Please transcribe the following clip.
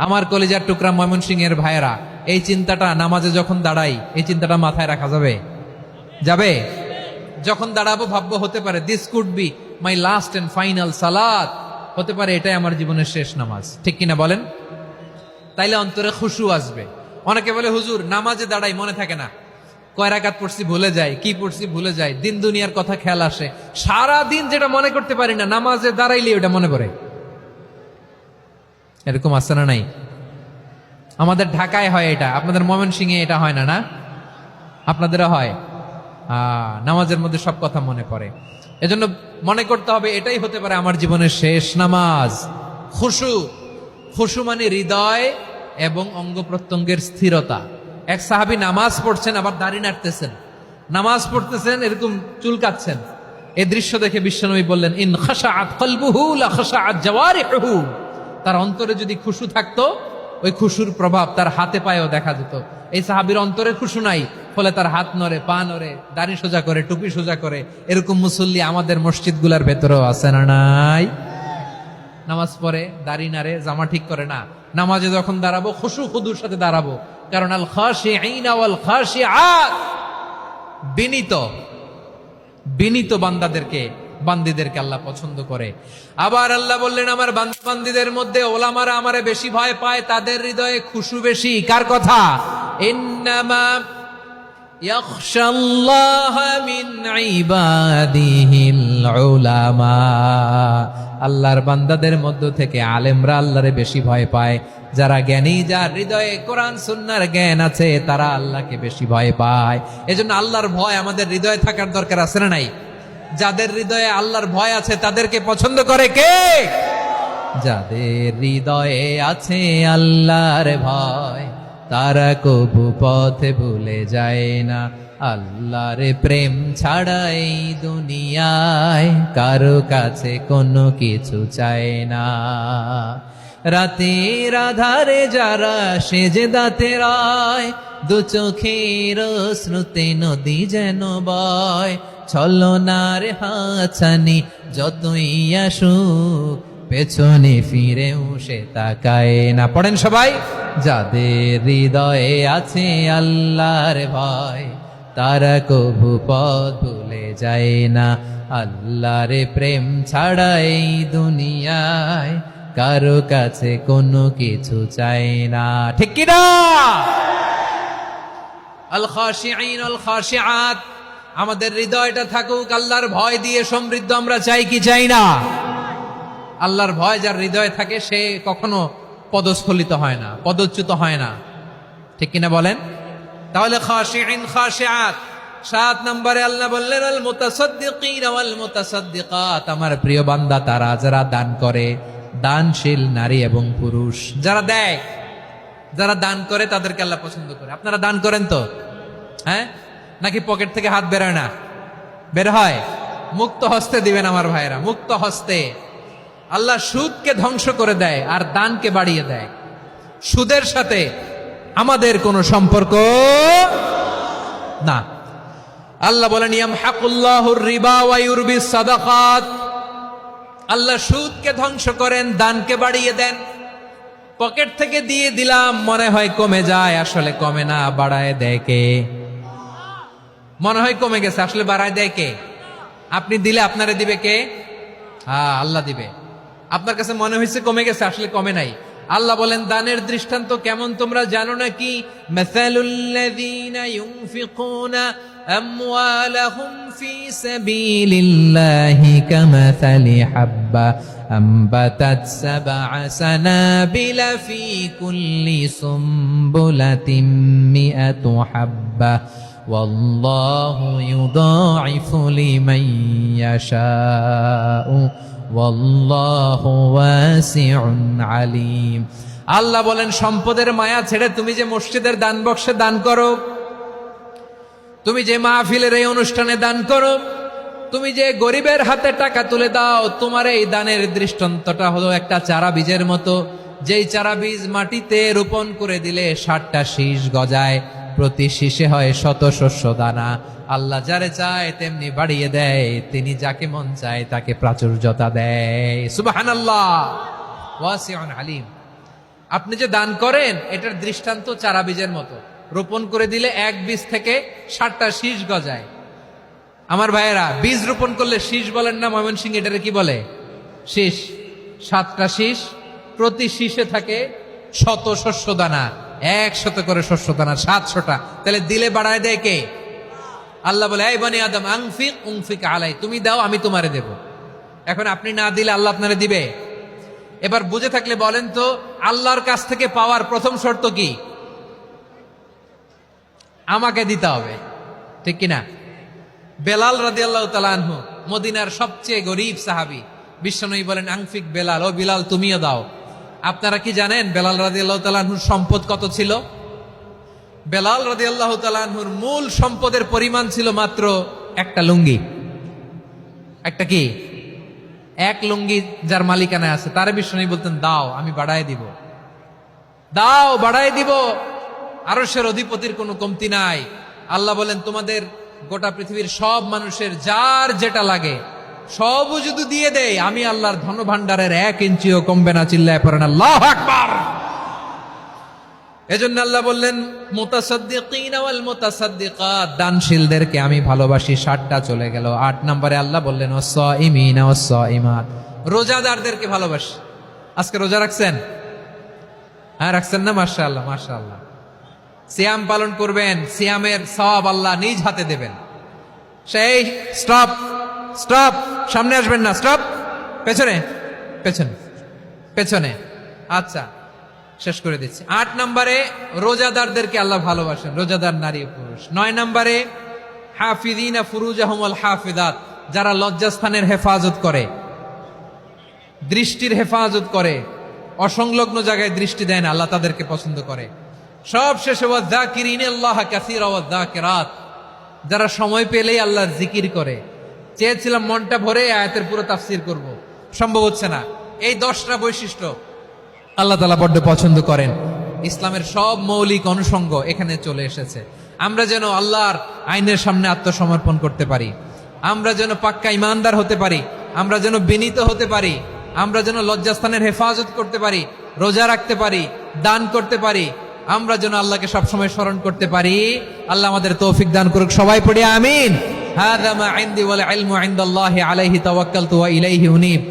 আমার কলিজার টুকরা ময়মনসিংহের ভাইয়েরা, এই চিন্তাটা নামাজে যখন দাঁড়াই, এই চিন্তাটা মাথায় রাখা যাবে? যাবে? যখন দাঁড়াবো ভাববো হতে পারে this could be my last and final সালাত, হতে পারে এটাই আমার জীবনের শেষ নামাজ, ঠিক কিনা বলেন? তাইলে অন্তরে খুশু আসবে। অনেকে বলে হুজুর নামাজে দাঁড়াই মনে থাকে না, কয় রাকাত পড়ছি ভুলে যাই, কি পড়ছি ভুলে যাই, দিন দুনিয়ার কথা খেয়াল আসে, সারা দিন যেটা মনে করতে পারি না নামাজে দাঁড়াইলে ওটা মনে পড়ে। এরকম আছে না নাই? আমাদের ঢাকায় হয় এটা, আপনাদের ময়মনসিংহে এটা হয় না? না আপনাদেরও হয়? নামাজের মধ্যে সব কথা মনে পড়ে। এজন্য মনে করতে হবে এটাই হতে পারে আমার জীবনের শেষ নামাজ। খুশু, খুশু মানে হৃদয় এবং অঙ্গ প্রত্যঙ্গের স্থিরতা। এক সাহাবী নামাজ পড়ছেন আবার দাড়ি নাড়তেছেন, নামাজ পড়তেছেন এরকম চুলকাচ্ছেন। এই দৃশ্য দেখে বিশ্বনবী বললেন, ইন খাশাআত কলবুহু লা খাশাআত জাওয়ারিহু। তার অন্তরে যদি খুশু থাকতো, ওই খুশুর প্রভাব তার হাতে পায়েও দেখা যেত। এই সাহাবীর অন্তরে খুশু নাই, ফলে তার হাত নড়ে, পা নড়ে, দাড়ি সোজা করে, টুপি সোজা করে। এরকম মুসল্লি আমাদের মসজিদগুলোর ভেতরেও আছে না নাই? নামাজ পড়ে, দাড়ি নাড়ে, জামা ঠিক করে না। নামাজে যখন দাঁড়াবো খুশু খুদুর সাথে দাঁড়াবো, কারণ আল খাশিঈনা ওয়াল খাশিআত, বিনীত বিনীত বান্দীদেরকে আল্লাহ পছন্দ করে। আবার আল্লাহ বললেন, আমার বান্দীদের মধ্যে ওলামারা আমারে বেশি ভয় পায়, তাদের হৃদয়ে খুশু বেশি। কার কথা? ইন্নামা ইয়াখশাল্লাহ মিন ইবাদিহিল উলামা। আল্লাহর বান্দাদের মধ্য থেকে আলেমরা আল্লাহরে বেশি ভয় পায়। যারা জ্ঞানী, যার হৃদয়ে কোরআন সুন্নাহর জ্ঞান আছে, তারা আল্লাহকে বেশি ভয় পায়। এজন্য আল্লাহর ভয় আমাদের হৃদয়ে থাকার দরকার আছে না নাই? যাদের হৃদয়ে আল্লাহর ভয় আছে তাদেরকে পছন্দ করে কে? যাদের হৃদয়ে আছে আল্লাহর ভয়, তারা কবু পথে ভুলে যায় না। আল্লাহর প্রেম ছাড়া এই দুনিয়ায় কারো কাছে কোনো কিছু চায় না। রাতের আধারে যারা সেজদাতে রয়, দু চোখের শ্রুতে নদী যেন বয়। ছলনার হাতছানি যতই আসুক, পেছনে ফিরেও সে তাকায় না। পড়েন সবাই। যাদের হৃদয়ে আছে আল্লাহর ভয়, তারা কবু পথ ভুলে যায় না। আল্লাহর প্রেম ছাড়া এই দুনিয়ায় কারো কাছে কোনো কিছু চায় না, ঠিক কি না? আল খাশিঈন আল খাশিআত, আমাদের হৃদয়টা থাকুক আল্লাহর ভয় দিয়ে সমৃদ্ধ। আমরা চাই কি চাই না? আল্লাহর ভয় যার হৃদয়ে থাকে সে কখনো পদস্খলিত হয় না, পদচ্যুত হয় না, ঠিক কিনা বলেন? তাহলে খাশিঈন খাশিআত। 7 নম্বরে আল্লাহ বললেন, আল মুতাসাদ্দিকিন ওয়াল মুতাসাদ্দিকাত, আমার প্রিয় বান্দা তারা যারা দান করে, দানশীল নারী এবং পুরুষ যারা দেয়, যারা দান করে তাদেরকে আল্লাহ পছন্দ করে। আপনারা দান করেন তো? হ্যাঁ, নাকি পকেট থেকে হাত বেরোয় না? বের হয়। মুক্ত হস্তে দিবেন আমার ভাইয়েরা, মুক্ত হস্তে। আল্লাহ সুদকে ধ্বংস করে দেয় আর দানকে বাড়িয়ে দেয়। সুদের সাথে আমাদের কোনো সম্পর্ক না। আল্লাহ বলেন, ইয়ামহাকুল্লাহুর রিবা ওয়া ইউরবিস সাদাকাত। আল্লাহ সুদকে ধ্বংস করেন, দানকে বাড়িয়ে দেন। পকেট থেকে দিয়ে দিলাম, মনে হয় কমে যায়, আসলে কমে না, বাড়ায় দেয় কে? মনে হয় কমে গেছে, আসলে বাড়ায় দেয় কে? আপনি দিলে আপনারে দিবে কে? আল্লাহ দিবে। আপনার কাছে মনে হয়েছে কমে গেছে, আসলে কমে নাই। আল্লাহ বলেন, দানের দৃষ্টান্ত কেমন তোমরা জানো নাকি? মাসালুল্লাযীনা ইউনফিকুনা আমওয়ালাহুম ফি সাবিলিল্লাহি কামাসালি হাব্বা আম্বাতাত সাবআ সানাবিলা ফি কুল্লি সুমবুলাতিন মিআতু হাব্বা ওয়াল্লাহু ইউদাঈফু লিমান ইয়াশাউ ওয়াল্লাহু ওয়াসিউন আলীম। আল্লাহ বলেন, সম্পদের মায়া ছেড়ে তুমি যে মসজিদের দান বক্সে দান করো, তুমি যে মাহফিলের এই অনুষ্ঠানে দান করো, তুমি যে গরিবের হাতে টাকা তুলে দাও, তোমার এই দানের দৃষ্টান্তটা হলো একটা চারা বীজের মতো। যেই চারা বীজ মাটিতে রোপণ করে দিলে 60টা শীষ গজায়, প্রতি শীষে হয় শত শস্য দানা। আল্লাহ যারে চায় তেমনি বাড়িয়ে দেয়, তিনি যাকে মন চায় তাকে প্রাচুর্যতা দেয়। সুবহানাল্লাহ, ওয়াসিউন আলীম। আপনি যে দান করেন এটার দৃষ্টান্ত চারা বীজের মতো, রোপণ করে দিলে এক বীজ থেকে 60টা শীষ গজায়। আমার ভাইয়েরা, বীজ রোপণ করলে শীষ বলেন না ময়মনসিংহ, এটারে কি বলে? শীষ। 7টা শীষ, প্রতি শীষে থাকে 100 শস্য দানা, 100 করে শস্য দানা, 700টা। তাহলে দিলে বাড়ায় দেয় কে? আল্লাহ বলে, এই বনি আদম আনফিক উনফিক আলাই, তুমি দাও আমি তোমারে দেব। এখন আপনি না দিলে আল্লাহ আপনারে দিবে? এবার বুঝে থাকলে বলেন তো, আল্লাহর কাছ থেকে পাওয়ার প্রথম শর্ত কি? আমাকে দিতে হবে, ঠিক কিনা? বেলাল রাদিয়াল্লাহু তাআলা আনহু, মদিনার সবচেয়ে গরীব সাহাবী, বিশ্বনবী বলেন আনফিক বেলাল, ও বিলাল তুমিও দাও। আপনারা কি জানেন বেলাল রাদিয়াল্লাহু তাআলা আনহুর সম্পদ কত ছিল? বেলাল রাদিয়াল্লাহু তাআলা আনহুর মূল সম্পদের পরিমাণ ছিল মাত্র একটা লুঙ্গি। একটা কি? এক লুঙ্গি যার মালিকানায় আছে, তারে বিশ্বনবী বলতেন দাও আমি বাড়ায় দিব, দাও বাড়ায় দিব। আরশের অধিপতির কোনো কমতি নাই। আল্লাহ বলেন, তোমাদের গোটা পৃথিবীর সব মানুষের যার যেটা লাগে সবও যদি দিয়ে দেয়, আমি আল্লাহর ধন ভান্ডারের 1 ইঞ্চিও কমবে না। চিল্লায় পড়েন আল্লাহু আকবার। এজন্য আল্লাহ বললেন, মুতাসাদ্দিকিনা ওয়াল মুতাসাদ্দিকাত, দানশীলদেরকে আমি ভালোবাসি। 7টা চলে গেল। 8 নম্বরে আল্লাহ বললেন, ওয়াসসাইমিনা ওয়াসসাইমাত, রোজাদারদেরকে ভালোবাসি। আজকে রোজা রাখছেন? হ্যাঁ রাখছেন না? মাশাআল্লাহ মাশাআল্লাহ। সিয়াম পালন করবেন, সিয়ামের সওয়াব আল্লাহ নিজ হাতে দেবেন। সেই স্টপ স্টপ, সামনে আসবেন না, স্টপ, পেছনে পেছনে পেছনে। আচ্ছা শেষ করে দিচ্ছি। 8 নম্বরে রোজাদারদেরকে আল্লাহ ভালোবাসেন, রোজাদার নারী ও পুরুষ। 9 নম্বরে হাফিযিনা ফুরুজাহুম ওয়াল হাফিযাত, যারা লজ্জাস্থানের হেফাজত করে, দৃষ্টির হেফাজত করে, অসংলগ্ন জায়গায় দৃষ্টি দেয় না, আল্লাহ তাদেরকে পছন্দ করে। সব শেষে ওয়াযাকিরিনাল্লাহ কাসীরা ওয়াযাকিরাত, যারা সময় পেলেই আল্লাহর জিকির করে। চেয়েছিলাম মনটা ভরে আয়াতের পুরো তাফসীর করব, সম্ভব হচ্ছে না। এই 10টা বৈশিষ্ট্য আল্লাহ তাআলা বড্ড পছন্দ করেন। ইসলামের সব মৌলিক অনুষঙ্গ এখানে চলে এসেছে। আমরা যেন আল্লাহর আইনের সামনে আত্মসমর্পণ করতে পারি, আমরা যেন পাক্কা ইমানদার হতে পারি, আমরা যেন বিনীত হতে পারি, আমরা যেন লজ্জাস্থানের হেফাজত করতে পারি, রোজা রাখতে পারি, দান করতে পারি, আমরা যেন আল্লাহকে সবসময় স্মরণ করতে পারি। আল্লাহ আমাদের তৌফিক দান করুক। সবাই পড়ি আমিন। হাযা মা ইনদি ওয়াল ইলমু ইনদাল্লাহি আলাইহি তাওয়াক্কালতু ওয়া ইলাইহি উনীব।